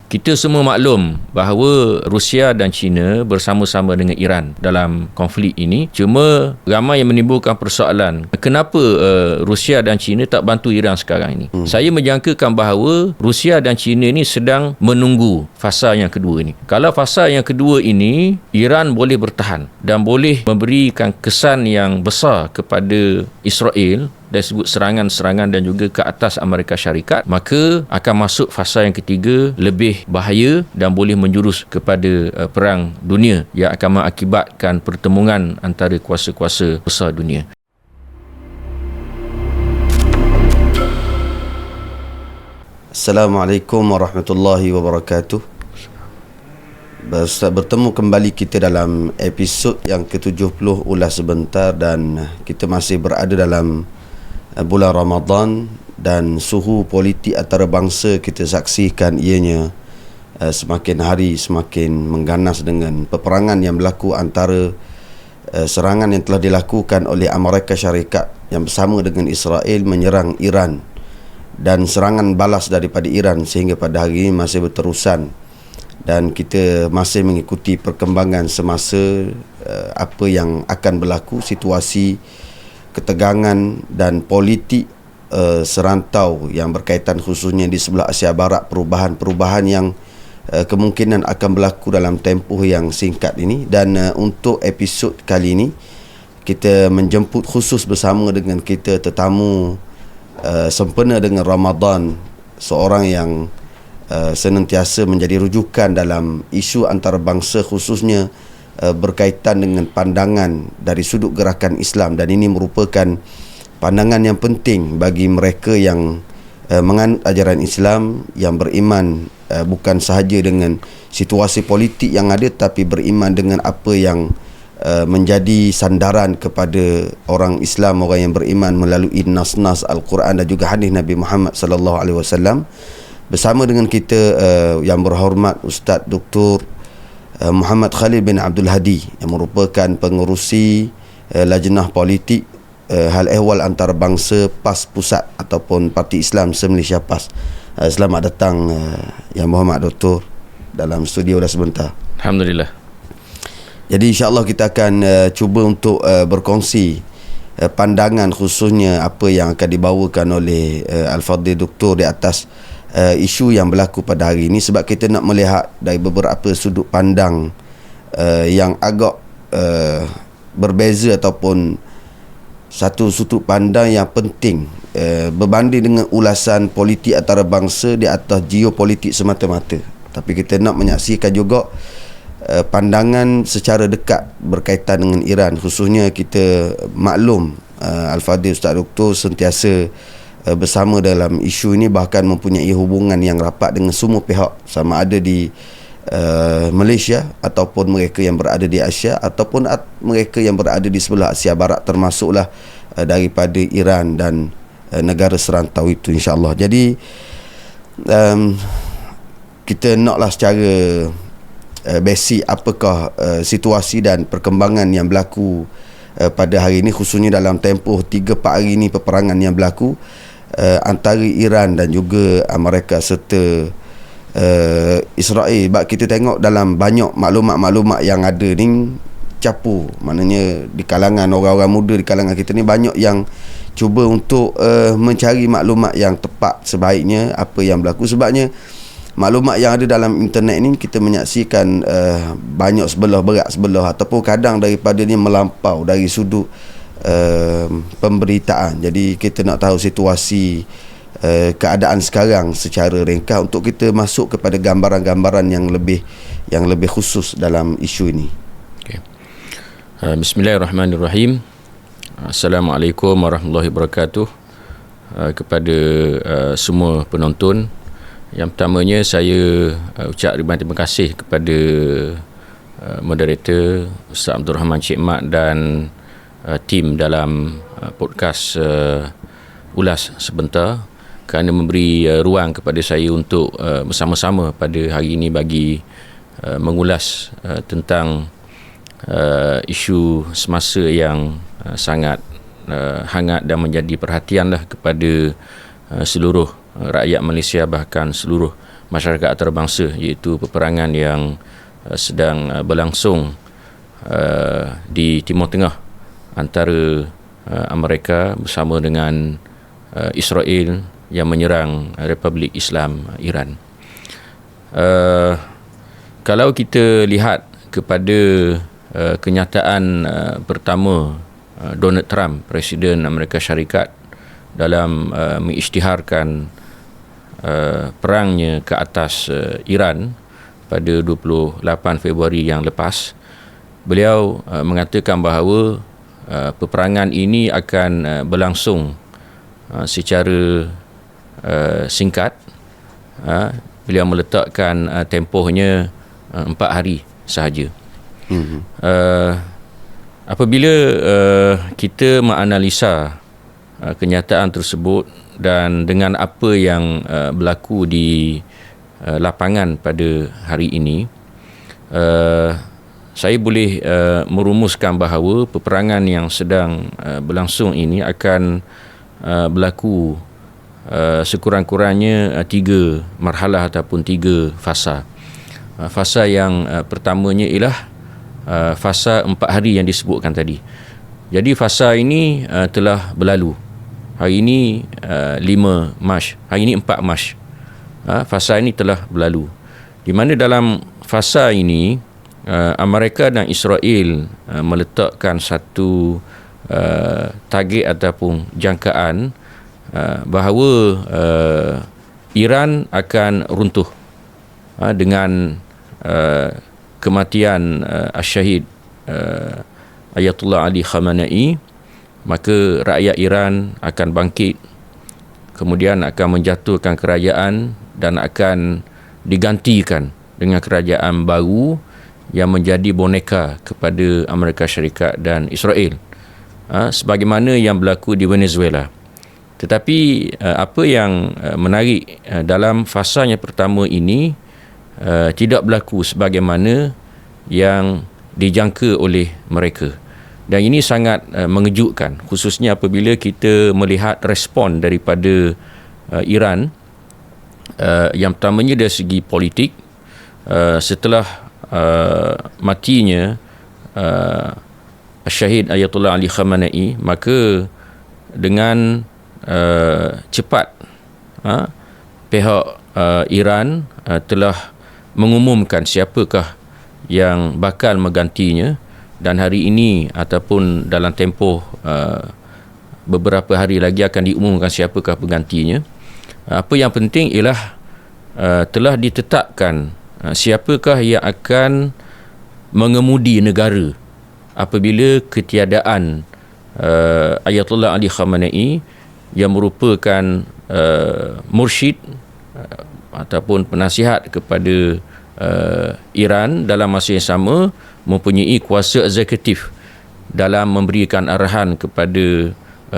Kita semua maklum bahawa Rusia dan China bersama-sama dengan Iran dalam konflik ini. Cuma ramai yang menimbulkan persoalan, kenapa Rusia dan China tak bantu Iran sekarang ini? Saya menjangkakan bahawa Rusia dan China ini sedang menunggu fasa yang kedua ini. Kalau fasa yang kedua ini, Iran boleh bertahan dan boleh memberikan kesan yang besar kepada Israel dari sudut serangan-serangan dan juga ke atas Amerika Syarikat, maka akan masuk fasa yang ketiga lebih bahaya dan boleh menjurus kepada perang dunia yang akan mengakibatkan pertemuan antara kuasa-kuasa besar dunia. Assalamualaikum warahmatullahi wabarakatuh. Bertemu kembali kita dalam episod yang ke-70 Ulas Sebentar, dan kita masih berada dalam bulan Ramadan dan suhu politik antarabangsa kita saksikan ianya semakin hari semakin mengganas dengan peperangan yang berlaku antara serangan yang telah dilakukan oleh Amerika Syarikat yang bersama dengan Israel menyerang Iran, dan serangan balas daripada Iran sehingga pada hari ini masih berterusan, dan kita masih mengikuti perkembangan semasa apa yang akan berlaku, situasi ketegangan dan politik serantau yang berkaitan khususnya di sebelah Asia Barat, perubahan-perubahan yang kemungkinan akan berlaku dalam tempoh yang singkat ini. Dan untuk episod kali ini kita menjemput khusus bersama dengan kita tetamu sempena dengan Ramadan, seorang yang senantiasa menjadi rujukan dalam isu antarabangsa khususnya berkaitan dengan pandangan dari sudut gerakan Islam, dan ini merupakan pandangan yang penting bagi mereka yang menganut ajaran Islam, yang beriman bukan sahaja dengan situasi politik yang ada, tapi beriman dengan apa yang menjadi sandaran kepada orang Islam, orang yang beriman melalui nas-nas Al-Quran dan juga hadis Nabi Muhammad sallallahu alaihi wasallam. Bersama dengan kita yang berhormat Ustaz Dr. Muhammad Khalil bin Abdul Hadi, yang merupakan pengerusi Lajnah Politik Hal Ehwal Antarabangsa PAS Pusat ataupun Parti Islam se-Malaysia PAS. Selamat datang Yang Berhormat Doktor dalam studio Ulas Sebentar. Alhamdulillah. Jadi insya-Allah kita akan cuba untuk berkongsi pandangan khususnya apa yang akan dibawakan oleh Al-Fadhil Doktor di atas isu yang berlaku pada hari ini, sebab kita nak melihat dari beberapa sudut pandang yang agak berbeza ataupun satu sudut pandang yang penting berbanding dengan ulasan politik antarabangsa di atas geopolitik semata-mata. Tapi kita nak menyaksikan juga pandangan secara dekat berkaitan dengan Iran, khususnya kita maklum Al-Fadhil Ustaz Doktor sentiasa bersama dalam isu ini, bahkan mempunyai hubungan yang rapat dengan semua pihak, sama ada di Malaysia ataupun mereka yang berada di Asia ataupun mereka yang berada di sebelah Asia Barat, termasuklah daripada Iran dan negara serantau itu, insya-Allah. Jadi kita naklah secara basic apakah situasi dan perkembangan yang berlaku pada hari ini, khususnya dalam tempoh 3-4 hari ini peperangan yang berlaku antara Iran dan juga Amerika serta Israel. Sebab kita tengok dalam banyak maklumat-maklumat yang ada ni campur, maknanya di kalangan orang-orang muda di kalangan kita ni banyak yang cuba untuk mencari maklumat yang tepat sebaiknya apa yang berlaku. Sebabnya maklumat yang ada dalam internet ni kita menyaksikan banyak sebelah berat sebelah, ataupun kadang daripada ni melampau dari sudut pemberitaan. Jadi kita nak tahu situasi keadaan sekarang secara ringkas untuk kita masuk kepada gambaran-gambaran yang lebih khusus dalam isu ini. Okay. Bismillahirrahmanirrahim. Assalamualaikum warahmatullahi wabarakatuh. Kepada semua penonton, yang pertamanya saya ucap terima kasih kepada moderator Ustaz Abdul Rahman Cik Mat dan tim dalam podcast Ulas Sebentar kerana memberi ruang kepada saya untuk bersama-sama pada hari ini bagi mengulas tentang isu semasa yang sangat hangat dan menjadi perhatianlah kepada seluruh rakyat Malaysia, bahkan seluruh masyarakat antarabangsa, iaitu peperangan yang sedang berlangsung di Timur Tengah antara Amerika bersama dengan Israel yang menyerang Republik Islam Iran. Kalau kita lihat kepada kenyataan pertama Donald Trump, Presiden Amerika Syarikat, dalam mengisytiharkan perangnya ke atas Iran pada 28 Februari yang lepas, beliau mengatakan bahawa peperangan ini akan berlangsung secara singkat. Beliau meletakkan tempohnya 4 hari sahaja. Apabila kita menganalisa kenyataan tersebut dan dengan apa yang berlaku di lapangan pada hari ini, saya boleh merumuskan bahawa peperangan yang sedang berlangsung ini akan berlaku sekurang-kurangnya 3 marhalah ataupun 3 fasa. Fasa yang pertamanya ialah fasa 4 hari yang disebutkan tadi. Jadi fasa ini telah berlalu. Hari ini 5 Mac, hari ini 4 Mac. Fasa ini telah berlalu. Di mana dalam fasa ini Amerika dan Israel meletakkan satu target ataupun jangkaan bahawa Iran akan runtuh dengan kematian Syahid Ayatullah Ali Khamenei. Maka rakyat Iran akan bangkit, kemudian akan menjatuhkan kerajaan dan akan digantikan dengan kerajaan baru yang menjadi boneka kepada Amerika Syarikat dan Israel, sebagaimana yang berlaku di Venezuela. Tetapi apa yang menarik dalam fasa yang pertama ini tidak berlaku sebagaimana yang dijangka oleh mereka. Dan ini sangat mengejutkan, khususnya apabila kita melihat respon daripada Iran. Yang pertamanya dari segi politik, setelah matinya Syahid Ayatullah Ali Khamenei, maka dengan cepat pihak Iran telah mengumumkan siapakah yang bakal menggantinya. Dan hari ini ataupun dalam tempoh beberapa hari lagi akan diumumkan siapakah penggantinya. Apa yang penting ialah telah ditetapkan siapakah yang akan mengemudi negara apabila ketiadaan Ayatullah Ali Khamenei yang merupakan mursyid ataupun penasihat kepada Iran, dalam masa yang sama mempunyai kuasa eksekutif dalam memberikan arahan kepada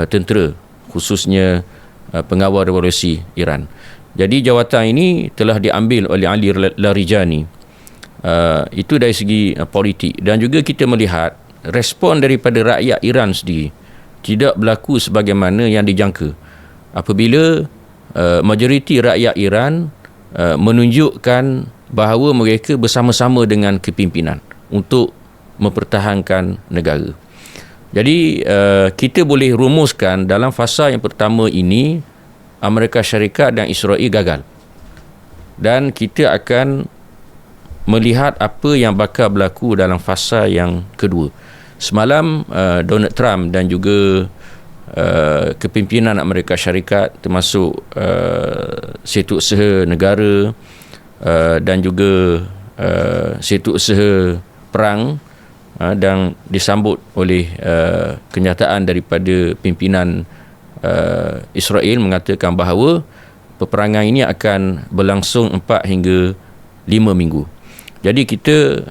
tentera, khususnya pengawal revolusi Iran. Jadi jawatan ini telah diambil oleh Ali Larijani. Itu dari segi politik. Dan juga kita melihat respon daripada rakyat Iran sendiri tidak berlaku sebagaimana yang dijangka. Apabila majoriti rakyat Iran menunjukkan bahawa mereka bersama-sama dengan kepimpinan untuk mempertahankan negara. Jadi kita boleh rumuskan dalam fasa yang pertama ini Amerika Syarikat dan Israel gagal. Dan kita akan melihat apa yang bakal berlaku dalam fasa yang kedua. Semalam Donald Trump dan juga kepimpinan Amerika Syarikat, termasuk Setiausaha Negara dan juga Setiausaha Perang, dan disambut oleh kenyataan daripada pimpinan Israel mengatakan bahawa peperangan ini akan berlangsung 4 hingga 5 minggu. Jadi kita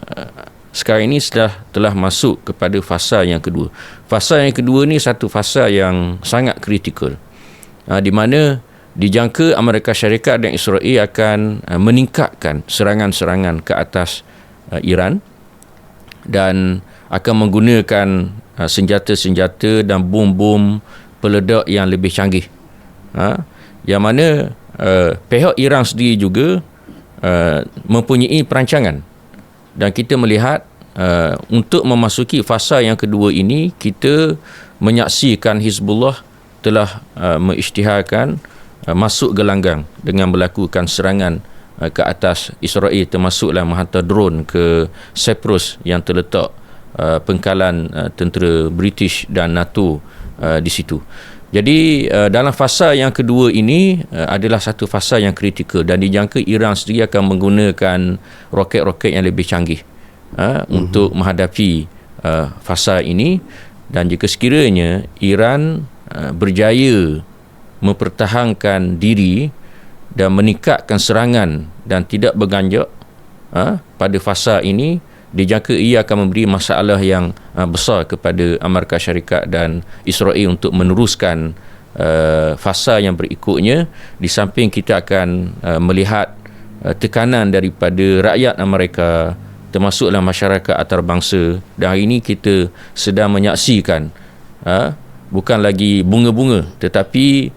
sekarang ini telah masuk kepada fasa yang kedua. Fasa yang kedua ni satu fasa yang sangat kritikal, di mana dijangka Amerika Syarikat dan Israel akan meningkatkan serangan-serangan ke atas Iran dan akan menggunakan senjata-senjata dan bom-bom peledak yang lebih canggih. Yang mana pihak Iran sendiri juga mempunyai perancangan, dan kita melihat untuk memasuki fasa yang kedua ini, kita menyaksikan Hizbullah telah mengisytiharkan masuk gelanggang dengan melakukan serangan ke atas Israel, termasuklah menghantar drone ke Cyprus yang terletak pengkalan tentera British dan NATO di situ. Jadi dalam fasa yang kedua ini adalah satu fasa yang kritikal, dan dijangka Iran sendiri akan menggunakan roket-roket yang lebih canggih untuk menghadapi fasa ini. Dan jika sekiranya Iran berjaya mempertahankan diri dan meningkatkan serangan dan tidak berganjak pada fasa ini, dijangka ia akan memberi masalah yang besar kepada Amerika Syarikat dan Israel untuk meneruskan fasa yang berikutnya. Di samping kita akan melihat tekanan daripada rakyat Amerika, termasuklah masyarakat antarabangsa, dan hari ini kita sedang menyaksikan bukan lagi bunga-bunga, tetapi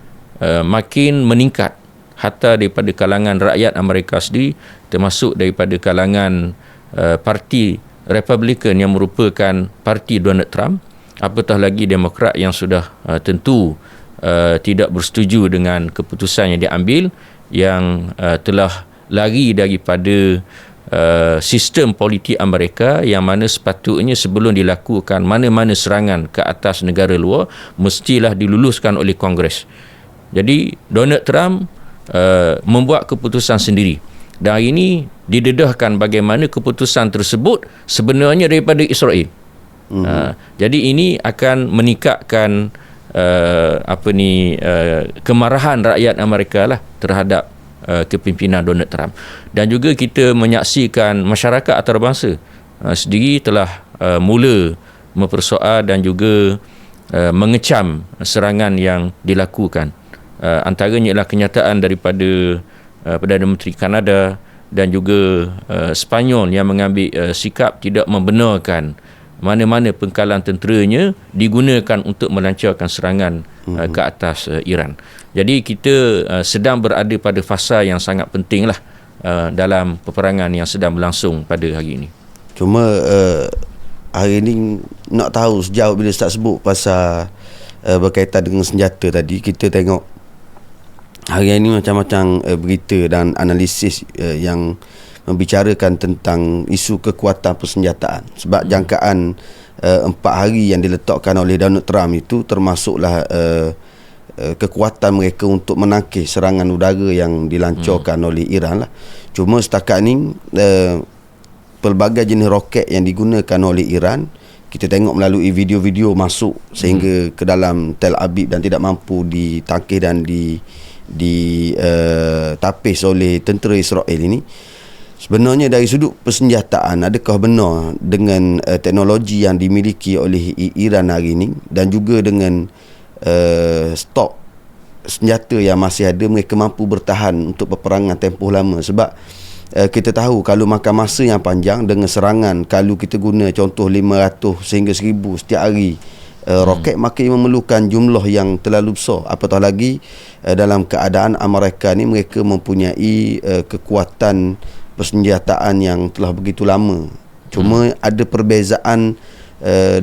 makin meningkat hatta daripada kalangan rakyat Amerika sendiri, termasuk daripada kalangan parti Republican yang merupakan parti Donald Trump, apatah lagi Demokrat yang sudah tentu tidak bersetuju dengan keputusan yang diambil, yang telah lari daripada sistem politik Amerika, yang mana sepatutnya sebelum dilakukan mana-mana serangan ke atas negara luar mestilah diluluskan oleh Kongres. Jadi Donald Trump membuat keputusan sendiri, dan hari ini didedahkan bagaimana keputusan tersebut sebenarnya daripada Israel. Jadi ini akan meningkatkan kemarahan rakyat Amerika lah terhadap kepimpinan Donald Trump. Dan juga kita menyaksikan masyarakat antarabangsa sendiri telah mula mempersoal dan juga mengecam serangan yang dilakukan. Antaranya ialah kenyataan daripada Perdana Menteri Kanada dan juga Sepanyol yang mengambil sikap tidak membenarkan mana-mana pengkalan tenteranya digunakan untuk melancarkan serangan ke atas Iran. Jadi kita sedang berada pada fasa yang sangat penting lah dalam peperangan yang sedang berlangsung pada hari ini. Cuma hari ini nak tahu sejauh bila Ustaz sebut pasal berkaitan dengan senjata tadi, kita tengok hari ini macam-macam berita dan analisis yang membicarakan tentang isu kekuatan persenjataan. Sebab jangkaan 4 hari yang diletakkan oleh Donald Trump itu termasuklah kekuatan mereka untuk menangkis serangan udara yang dilancarkan oleh Iran lah. Cuma setakat ni pelbagai jenis roket yang digunakan oleh Iran, kita tengok melalui video-video masuk sehingga ke dalam Tel Aviv dan tidak mampu ditangkis dan ditapis oleh tentera Israel ini. Sebenarnya dari sudut persenjataan, adakah benar dengan teknologi yang dimiliki oleh Iran hari ini dan juga dengan stok senjata yang masih ada, mereka mampu bertahan untuk peperangan tempoh lama? Sebab kita tahu kalau makan masa yang panjang dengan serangan, kalau kita guna contoh 500 sehingga 1000 setiap hari, roket makin memerlukan jumlah yang terlalu besar. Apatah lagi dalam keadaan Amerika ni mereka mempunyai kekuatan persenjataan yang telah begitu lama. Cuma ada perbezaan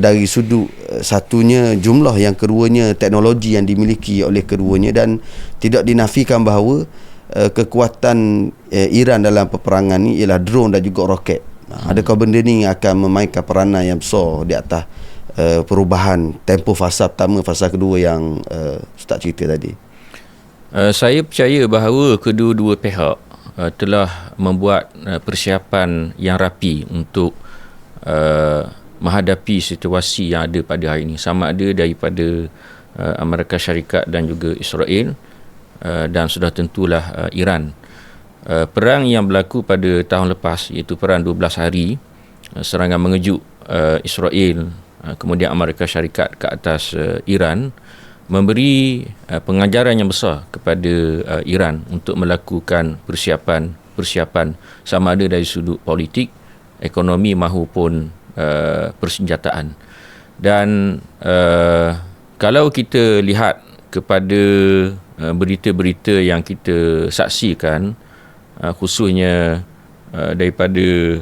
dari sudut satunya jumlah, yang keduanya teknologi yang dimiliki oleh keduanya, dan tidak dinafikan bahawa kekuatan Iran dalam peperangan ni ialah drone dan juga roket. Adakah benda ni akan memainkan peranan yang besar di atas perubahan tempoh fasa pertama, fasa kedua yang Ustaz cerita tadi? Saya percaya bahawa kedua-dua pihak telah membuat persiapan yang rapi untuk menghadapi situasi yang ada pada hari ini, sama ada daripada Amerika Syarikat dan juga Israel, dan sudah tentulah Iran. Perang yang berlaku pada tahun lepas, iaitu perang 12 hari, serangan mengejut Israel kemudian Amerika Syarikat ke atas Iran, memberi pengajaran yang besar kepada Iran untuk melakukan persiapan sama ada dari sudut politik, ekonomi maupun persenjataan. Dan kalau kita lihat kepada berita-berita yang kita saksikan, khususnya daripada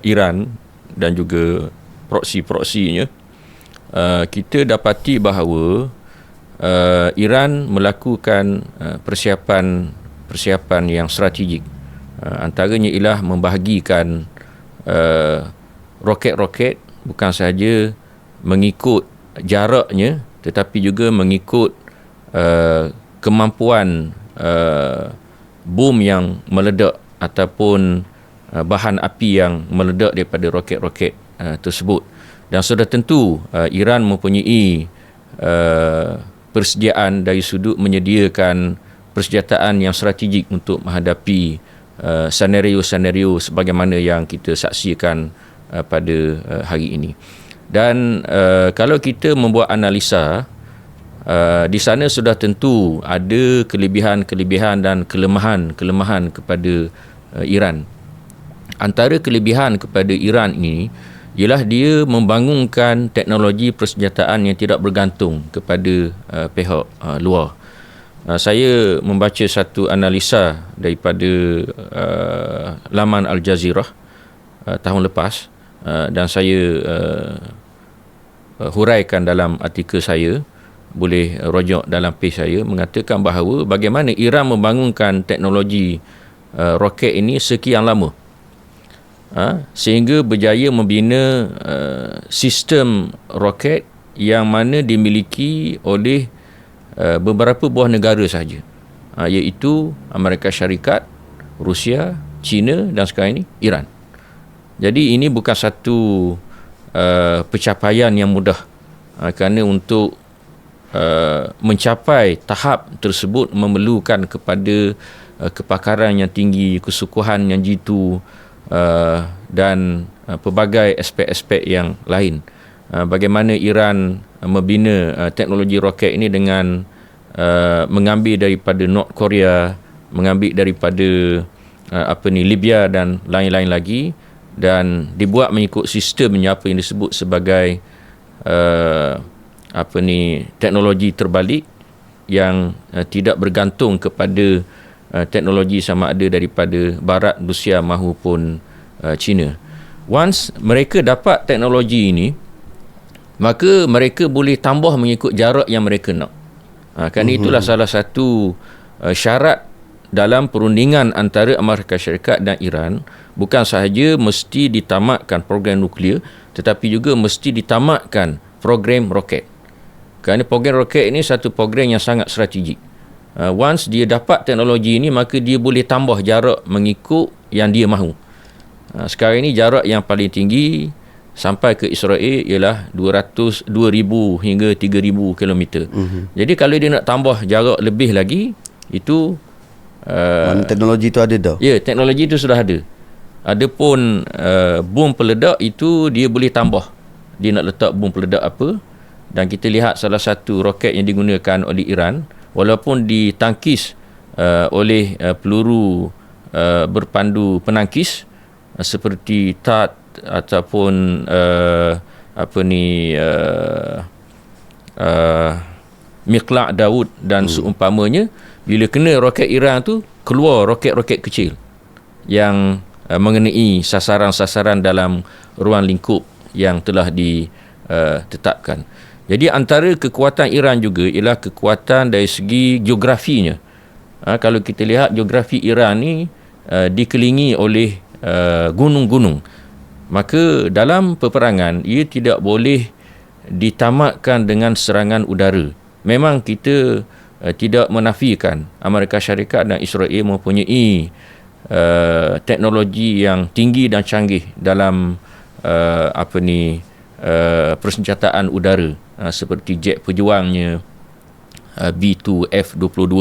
Iran dan juga proksi-proksinya, kita dapati bahawa Iran melakukan persiapan yang strategik. Antaranya ialah membahagikan roket-roket bukan sahaja mengikut jaraknya, tetapi juga mengikut kemampuan bom yang meledak ataupun bahan api yang meledak daripada roket-roket tersebut. Dan sudah tentu Iran mempunyai persediaan dari sudut menyediakan persenjataan yang strategik untuk menghadapi senario-senario sebagaimana yang kita saksikan pada hari ini. Dan kalau kita membuat analisa, di sana sudah tentu ada kelebihan-kelebihan dan kelemahan-kelemahan kepada Iran. Antara kelebihan kepada Iran ini ialah dia membangunkan teknologi persenjataan yang tidak bergantung kepada pihak luar. Saya membaca satu analisa daripada laman Al Jazeera tahun lepas, dan saya huraikan dalam artikel saya, boleh rujuk dalam page saya, mengatakan bahawa bagaimana Iran membangunkan teknologi roket ini sekian lama, sehingga berjaya membina sistem roket yang mana dimiliki oleh beberapa buah negara sahaja, iaitu Amerika Syarikat, Rusia, China dan sekarang ini Iran. Jadi ini bukan satu pencapaian yang mudah, kerana untuk mencapai tahap tersebut memerlukan kepada kepakaran yang tinggi, kesukuhan yang jitu, dan pelbagai aspek-aspek yang lain. Bagaimana Iran membina teknologi roket ini dengan mengambil daripada North Korea, mengambil daripada Libya dan lain-lain lagi, dan dibuat mengikut sistemnya apa yang disebut sebagai teknologi terbalik yang tidak bergantung kepada teknologi sama ada daripada Barat, Rusia maupun China. Once mereka dapat teknologi ini, maka mereka boleh tambah mengikut jarak yang mereka nak. Kerana itulah salah satu syarat dalam perundingan antara Amerika Syarikat dan Iran, bukan sahaja mesti ditamatkan program nuklear, tetapi juga mesti ditamatkan program roket. Kerana program roket ini satu program yang sangat strategik. Once dia dapat teknologi ini, maka dia boleh tambah jarak mengikut yang dia mahu. Sekarang ini jarak yang paling tinggi sampai ke Israel ialah 2,000 hingga 3,000 km. Jadi kalau dia nak tambah jarak lebih lagi, itu teknologi itu ada dah. Ya, teknologi itu sudah ada. Adapun bom peledak itu dia boleh tambah. Dia nak letak bom peledak apa, dan kita lihat salah satu roket yang digunakan oleh Iran, walaupun ditangkis oleh peluru berpandu penangkis seperti THAAD ataupun Miqla' Daud dan seumpamanya, bila kena roket Iran tu, keluar roket-roket kecil yang mengenai sasaran-sasaran dalam ruang lingkup yang telah ditetapkan. Jadi antara kekuatan Iran juga ialah kekuatan dari segi geografinya. Kalau kita lihat geografi Iran ni dikelilingi oleh gunung-gunung. Maka dalam peperangan ia tidak boleh ditamatkan dengan serangan udara. Memang kita tidak menafikan Amerika Syarikat dan Israel mempunyai teknologi yang tinggi dan canggih dalam persenjataan udara, seperti jet pejuangnya, B2, F-22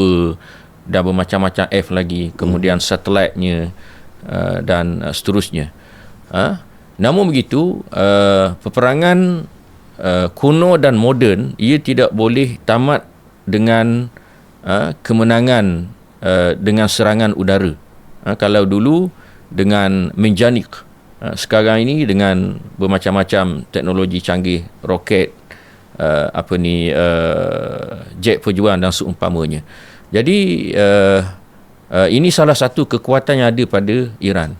dan bermacam-macam F lagi, kemudian satelitnya dan seterusnya. Namun begitu, peperangan kuno dan moden ia tidak boleh tamat dengan kemenangan dengan serangan udara. Kalau dulu dengan menjanik, sekarang ini dengan bermacam-macam teknologi canggih, roket, jet pejuang dan seumpamanya. Jadi Ini salah satu kekuatan yang ada pada Iran.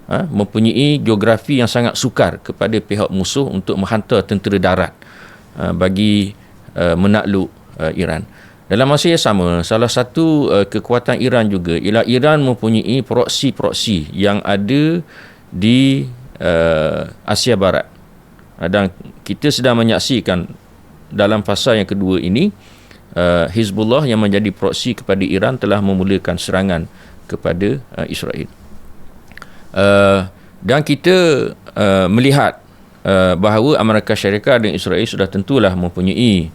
Mempunyai geografi yang sangat sukar kepada pihak musuh untuk menghantar tentera darat bagi menakluk Iran. Dalam masa yang sama, salah satu kekuatan Iran juga ialah Iran mempunyai proksi-proksi yang ada di Asia Barat. Dan kita sedang menyaksikan dalam fasa yang kedua ini, Hizbullah yang menjadi proksi kepada Iran telah memulakan serangan kepada Israel. Dan kita melihat bahawa Amerika Syarikat dan Israel sudah tentulah mempunyai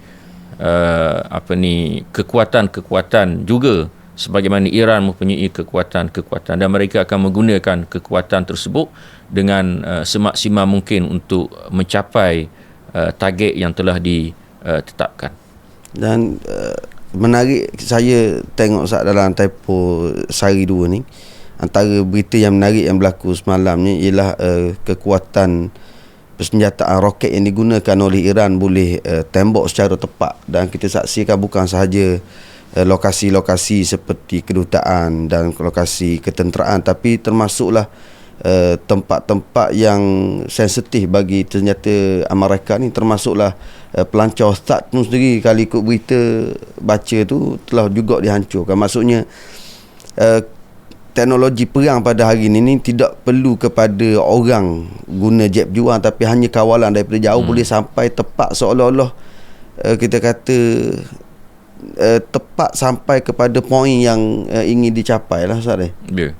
kekuatan-kekuatan juga sebagaimana Iran mempunyai kekuatan-kekuatan, dan mereka akan menggunakan kekuatan tersebut dengan semaksimal mungkin untuk mencapai target yang telah ditetapkan. Dan menarik, saya tengok dalam tempoh sehari dua ni, antara berita yang menarik yang berlaku semalam ni ialah kekuatan persenjataan roket yang digunakan oleh Iran boleh tembak secara tepat. Dan kita saksikan bukan sahaja lokasi-lokasi seperti kedutaan dan lokasi ketenteraan, tapi termasuklah tempat-tempat yang sensitif bagi senjata Amerika ni, termasuklah pelancar THAAD pun sendiri, kalau ikut berita baca tu, telah juga dihancurkan. Maksudnya teknologi perang pada hari ini tidak perlu kepada orang guna jet juang, tapi hanya kawalan daripada jauh boleh sampai tepat, seolah-olah kita kata tepat sampai kepada poin yang ingin dicapai lah, Ustaz. Ya.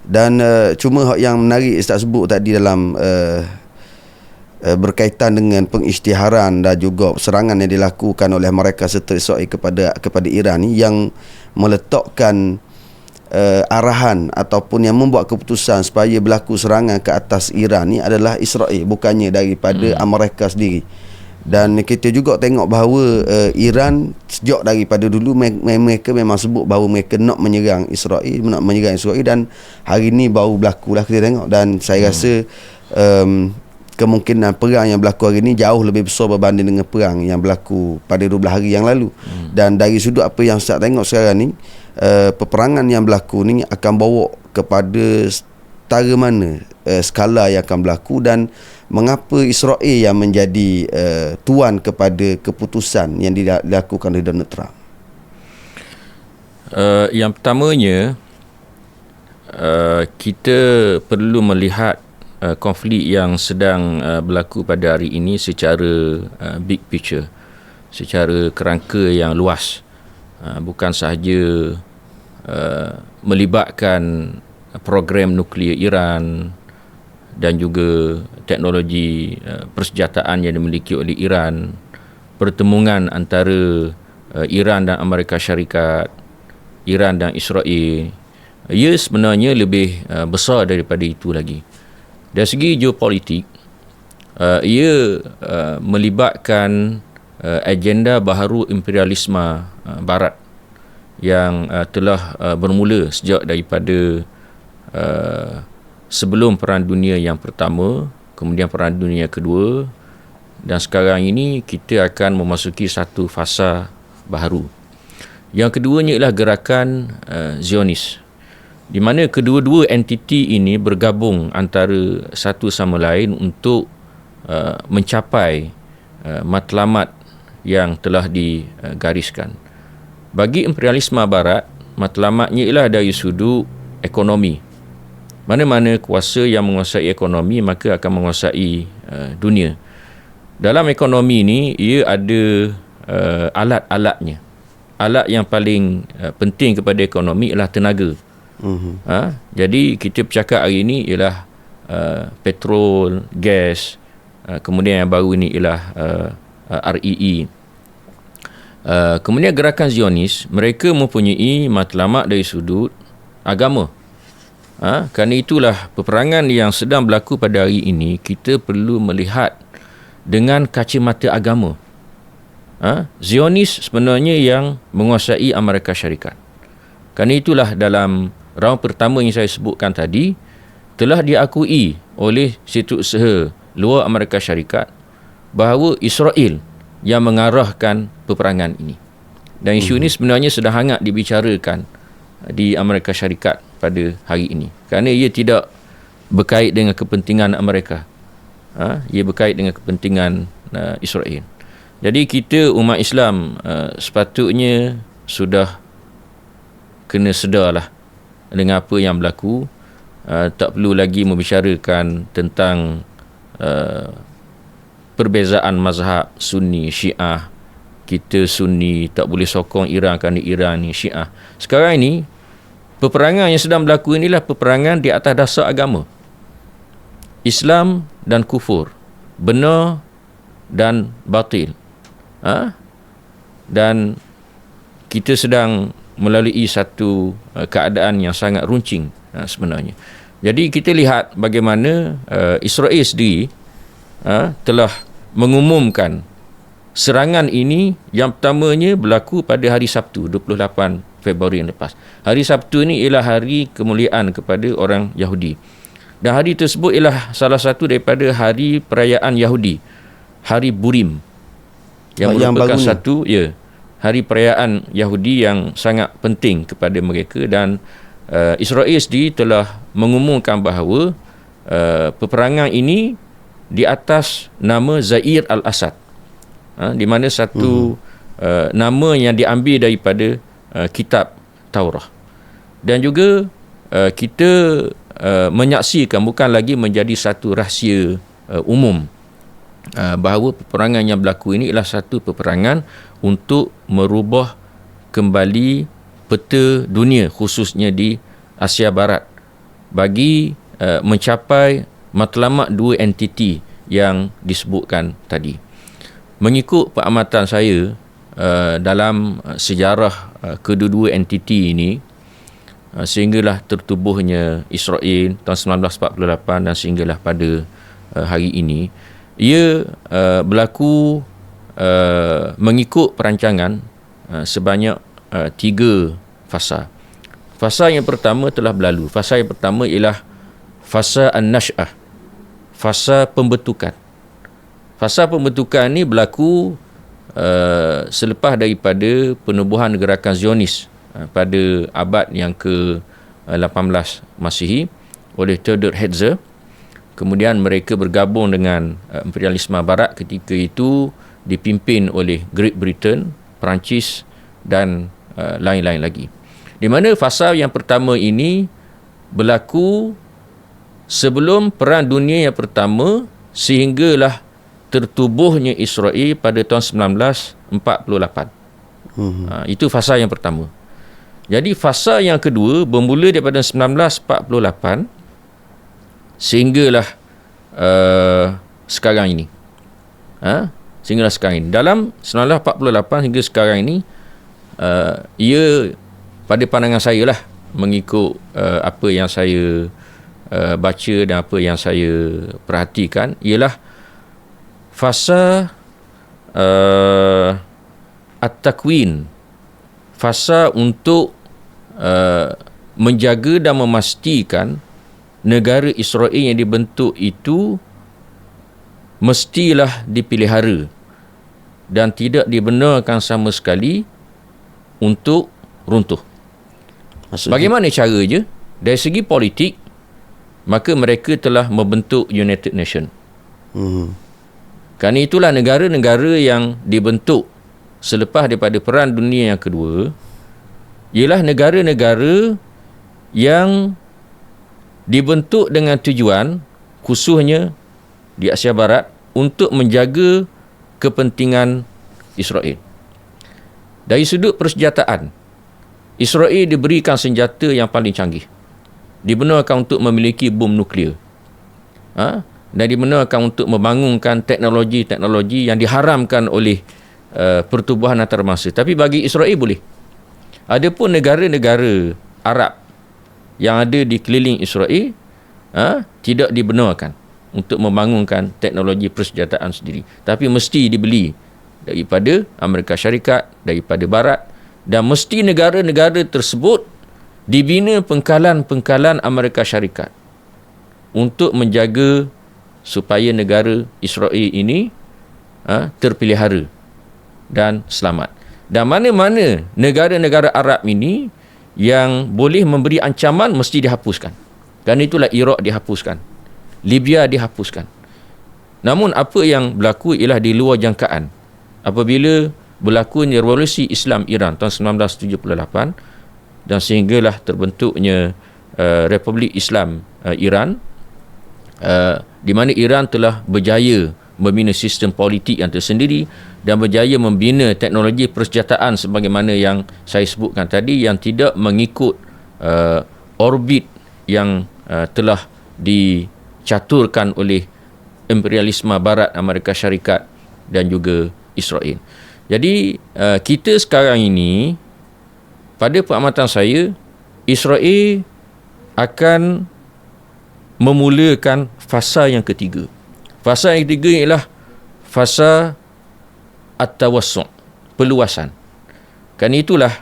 Dan cuma yang menarik Ustaz sebut tadi dalam berkaitan dengan pengisytiharan dan juga serangan yang dilakukan oleh mereka serta Israel kepada Iran ni, yang meletakkan arahan ataupun yang membuat keputusan supaya berlaku serangan ke atas Iran ni adalah Israel, bukannya daripada Amerika sendiri. Dan kita juga tengok bahawa Iran sejak daripada dulu mereka memang sebut bahawa mereka nak menyerang Israel, dan hari ni baru berlaku lah kita tengok. Dan saya rasa kemungkinan perang yang berlaku hari ni jauh lebih besar berbanding dengan perang yang berlaku pada 12 hari yang lalu. Dan dari sudut apa yang saya tengok sekarang ni, peperangan yang berlaku ni akan bawa kepada setara mana skala yang akan berlaku, dan mengapa Israel yang menjadi tuan kepada keputusan yang dilakukan oleh Donald Trump. Yang pertamanya, kita perlu melihat konflik yang sedang berlaku pada hari ini secara big picture, secara kerangka yang luas. Bukan sahaja melibatkan program nuklear Iran dan juga teknologi persenjataan yang dimiliki oleh Iran, pertemuan antara Iran dan Amerika Syarikat, Iran dan Israel, ia sebenarnya lebih besar daripada itu lagi. Dari segi geopolitik, ia melibatkan agenda baharu imperialisme Barat yang telah bermula sejak daripada sebelum Perang Dunia yang pertama, kemudian Perang Dunia kedua, dan sekarang ini kita akan memasuki satu fasa baharu. Yang keduanya ialah gerakan Zionis, di mana kedua-dua entiti ini bergabung antara satu sama lain untuk mencapai matlamat yang telah digariskan. Bagi imperialisme Barat, matlamatnya ialah dari sudut ekonomi. Mana-mana kuasa yang menguasai ekonomi, maka akan menguasai dunia. Dalam ekonomi ini, ia ada alat-alatnya. Alat yang paling penting kepada ekonomi ialah tenaga. Jadi kita bercakap hari ini ialah petrol, gas, kemudian yang baru ini ialah REE. Kemudian gerakan Zionis, mereka mempunyai matlamat dari sudut agama. Kerana itulah peperangan yang sedang berlaku pada hari ini, kita perlu melihat dengan kacamata agama. Zionis sebenarnya yang menguasai Amerika Syarikat. Kerana itulah dalam round pertama yang saya sebutkan tadi, telah diakui oleh setiausaha luar Amerika Syarikat bahawa Israel yang mengarahkan peperangan ini. Dan isu ini sebenarnya sedang hangat dibicarakan di Amerika Syarikat pada hari ini, kerana ia tidak berkait dengan kepentingan Amerika. Ia berkait dengan kepentingan Israel. Jadi kita umat Islam sepatutnya sudah kena sedarlah dengan apa yang berlaku. Tak perlu lagi membicarakan tentang perbezaan mazhab Sunni, Syiah. Kita Sunni tak boleh sokong Iran kerana Iran ni Syiah. Sekarang ini peperangan yang sedang berlaku inilah peperangan di atas dasar agama. Islam dan kufur, benar dan batil. Dan kita sedang melalui satu keadaan yang sangat runcing sebenarnya. Jadi kita lihat bagaimana Israel sendiri telah mengumumkan serangan ini. Yang pertamanya berlaku pada hari Sabtu 28 Februari yang lepas. Hari Sabtu ini ialah hari kemuliaan kepada orang Yahudi. Dan hari tersebut ialah salah satu daripada hari perayaan Yahudi, hari Burim, yang merupakan satu hari perayaan Yahudi yang sangat penting kepada mereka. Dan Israel sendiri telah mengumumkan bahawa peperangan ini di atas nama Zair al-Assad, di mana satu nama yang diambil daripada kitab Taurah. Dan juga kita menyaksikan, bukan lagi menjadi satu rahsia umum, bahawa peperangan yang berlaku ini adalah satu peperangan untuk merubah kembali peta dunia, khususnya di Asia Barat, bagi mencapai matlamat dua entiti yang disebutkan tadi. Mengikut pengamatan saya, dalam sejarah kedua-dua entiti ini, sehinggalah tertubuhnya Israel tahun 1948 dan sehinggalah pada hari ini, ia berlaku mengikut perancangan sebanyak 3 fasa. Fasa yang pertama telah berlalu. Fasa yang pertama ialah fasa an-nash'ah, fasa pembentukan. Fasa pembentukan ini berlaku selepas daripada penubuhan gerakan Zionis pada abad yang ke-18 Masihi oleh Theodor Herzl. Kemudian mereka bergabung dengan imperialisme barat ketika itu, dipimpin oleh Great Britain, Perancis dan lain-lain lagi. Di mana fasa yang pertama ini berlaku sebelum Perang Dunia yang pertama, sehinggalah tertubuhnya Israel pada tahun 1948. Itu fasa yang pertama. Jadi fasa yang kedua bermula daripada 1948 sehinggalah sekarang ini. Sehinggalah sekarang ini. Dalam 1948 hingga sekarang ini, ia pada pandangan saya lah, mengikut apa yang saya baca dan apa yang saya perhatikan, ialah fasa at-takwin, fasa untuk menjaga dan memastikan negara Israel yang dibentuk itu mestilah dipelihara dan tidak dibenarkan sama sekali untuk runtuh. Bagaimana caranya? Dari segi politik, maka mereka telah membentuk United Nations. Kerana itulah negara-negara yang dibentuk selepas daripada Perang Dunia yang kedua ialah negara-negara yang dibentuk dengan tujuan, khususnya di Asia Barat, untuk menjaga kepentingan Israel. Dari sudut persenjataan, Israel diberikan senjata yang paling canggih. Dibenarkan untuk memiliki bom nuklear. Dan dibenarkan untuk membangunkan teknologi-teknologi yang diharamkan oleh pertubuhan antarabangsa. Tapi bagi Israel boleh. Adapun negara-negara Arab yang ada di keliling Israel tidak dibenarkan untuk membangunkan teknologi persenjataan sendiri. Tapi mesti dibeli daripada Amerika Syarikat, daripada Barat, dan mesti negara-negara tersebut dibina pengkalan-pengkalan Amerika Syarikat untuk menjaga supaya negara Israel ini terpelihara dan selamat. Dan mana-mana negara-negara Arab ini yang boleh memberi ancaman mesti dihapuskan. Kerana itulah Iraq dihapuskan, Libya dihapuskan. Namun apa yang berlaku ialah di luar jangkaan. Apabila berlakunya revolusi Islam Iran tahun 1978 dan sehinggalah terbentuknya Republik Islam Iran, di mana Iran telah berjaya membina sistem politik yang tersendiri dan berjaya membina teknologi persenjataan sebagaimana yang saya sebutkan tadi, yang tidak mengikut orbit yang telah dicaturkan oleh imperialisme barat Amerika Syarikat dan juga Israel. Jadi kita sekarang ini, pada pengamatan saya, Israel akan memulakan fasa yang ketiga. Fasa yang ketiga ialah fasa at-tawassu', perluasan. Kerana itulah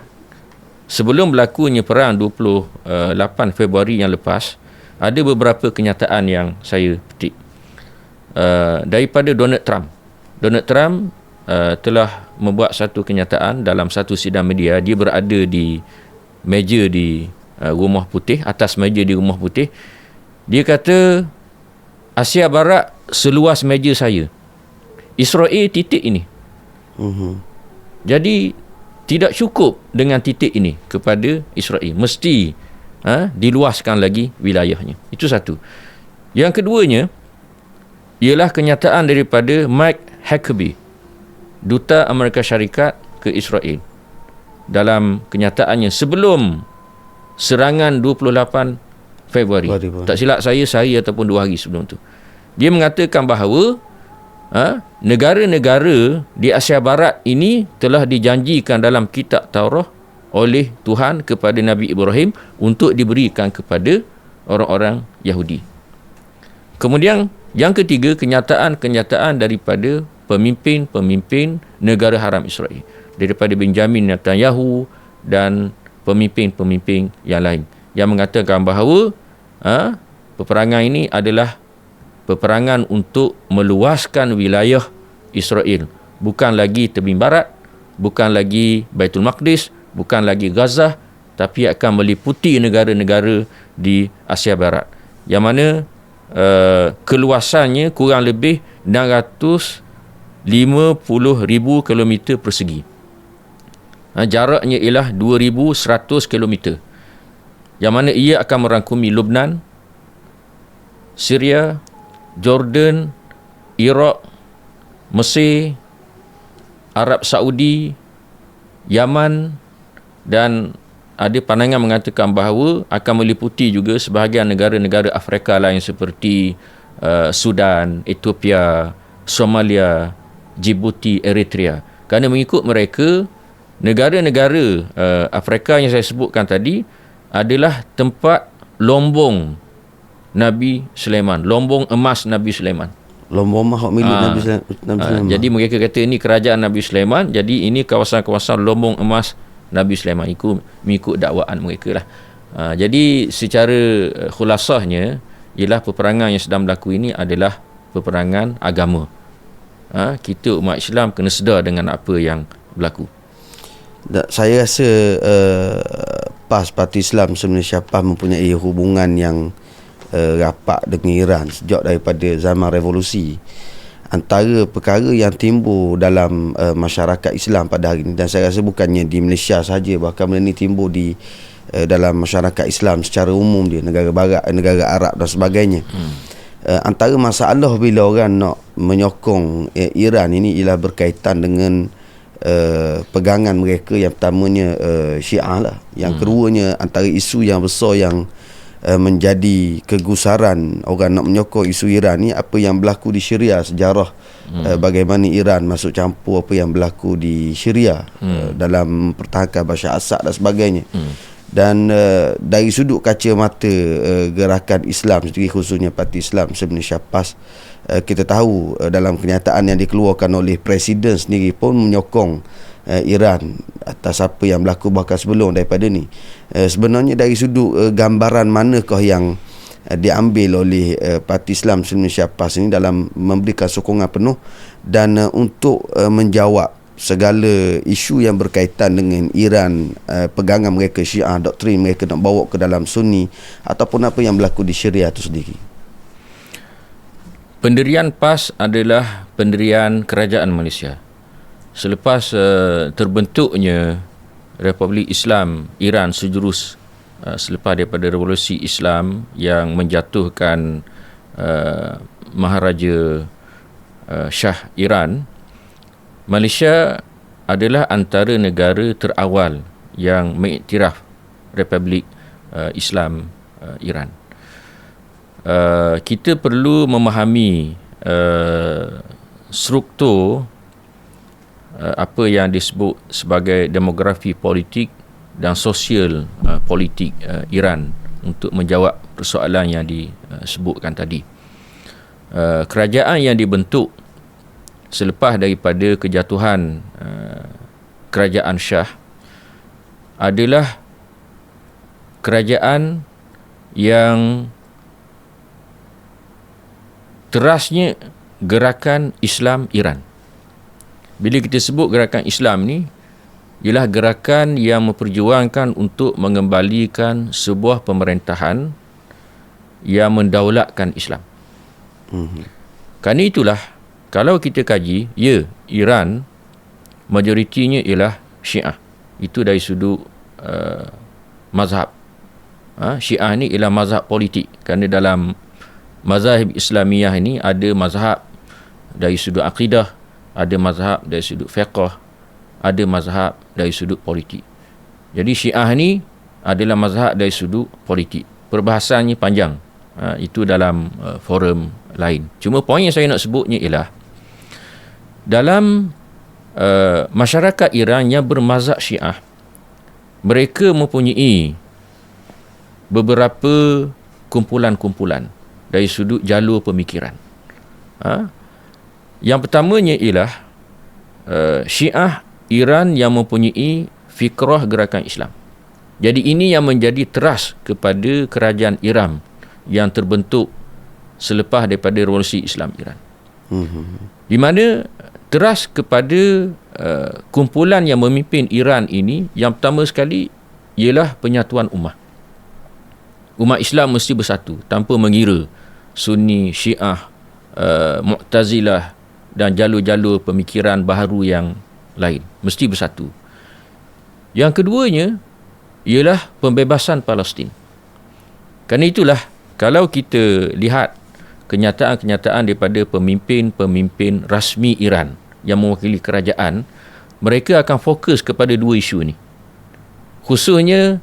sebelum berlakunya perang 28 Februari yang lepas, ada beberapa kenyataan yang saya petik daripada Donald Trump. Donald Trump telah membuat satu kenyataan dalam satu sidang media. Dia berada di meja di Rumah Putih, atas meja di Rumah Putih. Dia kata Asia Barat seluas meja saya, Israel titik ini. Jadi tidak cukup dengan titik ini kepada Israel, mesti diluaskan lagi wilayahnya. Itu satu. Yang keduanya ialah kenyataan daripada Mike Huckabee, Duta Amerika Syarikat ke Israel, dalam kenyataannya sebelum serangan 28 Februari. Tak silap saya sehari ataupun 2 hari sebelum tu. Dia mengatakan bahawa negara-negara di Asia Barat ini telah dijanjikan dalam kitab Taurat oleh Tuhan kepada Nabi Ibrahim untuk diberikan kepada orang-orang Yahudi. Kemudian yang ketiga, kenyataan-kenyataan daripada pemimpin-pemimpin negara haram Israel, daripada Benjamin Netanyahu dan pemimpin-pemimpin yang lain, yang mengatakan bahawa peperangan ini adalah peperangan untuk meluaskan wilayah Israel, bukan lagi tebing barat, bukan lagi Baitul Maqdis, bukan lagi Gaza, tapi akan meliputi negara-negara di Asia Barat, yang mana keluasannya kurang lebih 650,000 km persegi. Jaraknya ialah 2,100 km, yang mana ia akan merangkumi Lebanon, Syria, Jordan, Iraq, Mesir, Arab Saudi, Yaman, dan ada pandangan mengatakan bahawa akan meliputi juga sebahagian negara-negara Afrika lain seperti Sudan, Ethiopia, Somalia, Djibouti, Eritrea. Kerana mengikut mereka, negara-negara Afrika yang saya sebutkan tadi adalah tempat lombong Nabi Sulaiman, lombong emas Nabi Sulaiman. Lombong emas milik Nabi Sulaiman. Jadi mereka kata ini kerajaan Nabi Sulaiman, jadi ini kawasan-kawasan lombong emas Nabi Sulaiman, mengikut dakwaan mereka lah. Jadi secara khulasahnya ialah peperangan yang sedang berlaku ini adalah peperangan agama. Kita umat Islam kena sedar dengan apa yang berlaku. Saya rasa PAS, Parti Islam Malaysia PAS, mempunyai hubungan yang rapat dengan Iran sejak daripada zaman revolusi. Antara perkara yang timbul dalam masyarakat Islam pada hari ini, dan saya rasa bukannya di Malaysia sahaja, bahkan benda ini timbul di dalam masyarakat Islam secara umum, di negara barat, negara Arab dan sebagainya. Antara masalah bila orang nak menyokong Iran ini ialah berkaitan dengan pegangan mereka. Yang pertamanya Syiah lah. Yang keduanya antara isu yang besar yang menjadi kegusaran orang nak menyokong isu Iran ni, apa yang berlaku di Syria, sejarah bagaimana Iran masuk campur apa yang berlaku di Syria dalam pertahankan Bashar Assad dan sebagainya. Dan dari sudut kacamata gerakan Islam sendiri, khususnya Parti Islam Malaysia PAS, kita tahu dalam kenyataan yang dikeluarkan oleh Presiden sendiri pun menyokong Iran atas apa yang berlaku bahkan sebelum daripada ni. Sebenarnya dari sudut gambaran manakah yang diambil oleh Parti Islam Malaysia PAS ini dalam memberikan sokongan penuh dan untuk menjawab segala isu yang berkaitan dengan Iran, pegangan mereka Syiah, doktrin mereka nak bawa ke dalam Sunni, ataupun apa yang berlaku di Syria itu sendiri? Pendirian PAS adalah pendirian kerajaan Malaysia. Selepas terbentuknya Republik Islam Iran sejurus selepas daripada revolusi Islam yang menjatuhkan Maharaja Shah Iran, Malaysia adalah antara negara terawal yang mengiktiraf Republik Islam Iran. Kita perlu memahami struktur apa yang disebut sebagai demografi politik dan sosial politik Iran untuk menjawab persoalan yang disebutkan tadi. Kerajaan yang dibentuk selepas daripada kejatuhan kerajaan Shah adalah kerajaan yang terasnya gerakan Islam Iran. Bila kita sebut gerakan Islam ni, ialah gerakan yang memperjuangkan untuk mengembalikan sebuah pemerintahan yang mendaulatkan Islam. Kerana itulah, kalau kita kaji, Iran majoritinya ialah Syiah. Itu dari sudut mazhab. Syiah ni ialah mazhab politik. Kerana dalam mazhab Islamiyah ini ada mazhab dari sudut akidah, ada mazhab dari sudut fiqh, ada mazhab dari sudut politik. Jadi Syiah ni adalah mazhab dari sudut politik. Perbahasannya panjang. Itu dalam forum lain. Cuma poin yang saya nak sebutnya ialah dalam masyarakat Iran yang bermazhab Syiah, mereka mempunyai beberapa kumpulan-kumpulan dari sudut jalur pemikiran. Yang pertamanya ialah Syiah Iran yang mempunyai fikrah gerakan Islam. Jadi ini yang menjadi teras kepada kerajaan Iran yang terbentuk selepas daripada revolusi Islam Iran. Di mana teras kepada kumpulan yang memimpin Iran ini, yang pertama sekali ialah penyatuan ummah. Umat Islam mesti bersatu tanpa mengira Sunni, Syiah, Mu'tazilah dan jalur-jalur pemikiran baharu yang lain. Mesti bersatu. Yang keduanya ialah pembebasan Palestin. Kerana itulah, kalau kita lihat kenyataan-kenyataan daripada pemimpin-pemimpin rasmi Iran yang mewakili kerajaan, mereka akan fokus kepada dua isu ini. Khususnya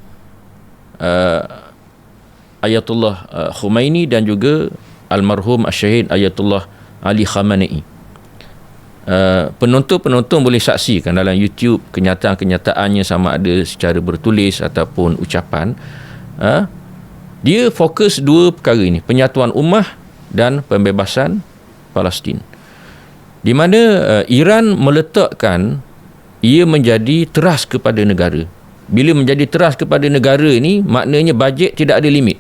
Ayatullah Khomeini dan juga almarhum Syahid Ayatullah Ali Khamenei. Penonton-penonton boleh saksikan dalam YouTube kenyataan-kenyataannya, sama ada secara bertulis ataupun ucapan. Dia fokus dua perkara ini, penyatuan ummah dan pembebasan Palestin. Di mana Iran meletakkan ia menjadi teras kepada negara. Bila menjadi teras kepada negara ini, maknanya bajet tidak ada limit.